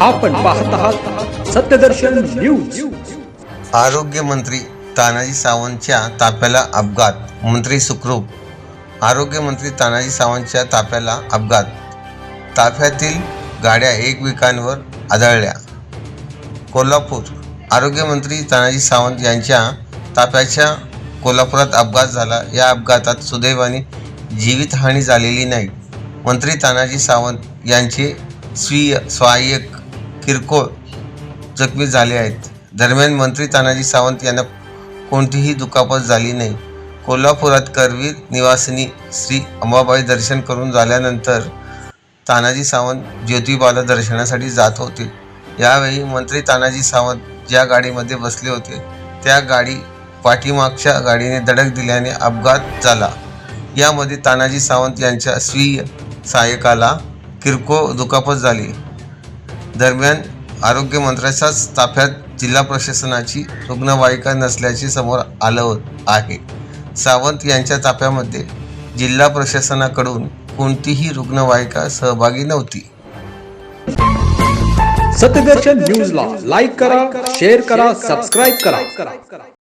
आपण पाहत आहात सत्यदर्शन न्यूज। आरोग्य मंत्री तानाजी सावंतच्या ताफ्याला अपघात, मंत्री सुखरूप। आरोग्य मंत्री तानाजी सावंतच्या ताफ्याला अपघात, ताफ्यातील गाड्या एकमेकांवर आदळल्या। कोल्हापूर। आरोग्य मंत्री तानाजी सावंत यांच्या ताफ्याच्या कोल्हापुरात अपघात झाला। या अपघातात सुदैवाने जीवितहानी झालेली नाही। मंत्री तानाजी सावंत यांचे सहाय्यक किरकोळ जखमी झाले आहेत। दरम्यान मंत्री तानाजी सावंत यांना कोणतीही दुखापत झाली नाही। कोल्हापुरात करवीर निवासिनी श्री अंबाबाई दर्शन करून झाल्यानंतर तानाजी सावंत ज्योतिबाला दर्शनासाठी जात होते। यावेळी मंत्री तानाजी सावंत ज्या गाडीमध्ये बसले होते त्या गाडी पाठीमागच्या गाडीने धडक दिल्याने अपघात झाला। यामध्ये तानाजी सावंत यांच्या सहाय्यकाला किरकोळ दुखापत झाली। दरम्यान आरोग्य मंत्र्याच्याच ताफ्यात जिल्हा प्रशासनाची रुग्णवाहिका नसल्याचे समोर आलं आहे। सावंत यांच्या ताफ्यामध्ये जिल्हा प्रशासनाकडून कोणतीही रुग्णवाहिका सहभागी नव्हती। सत्यदर्शन न्यूजला लाईक करा, शेअर करा, सबस्क्राईब करा।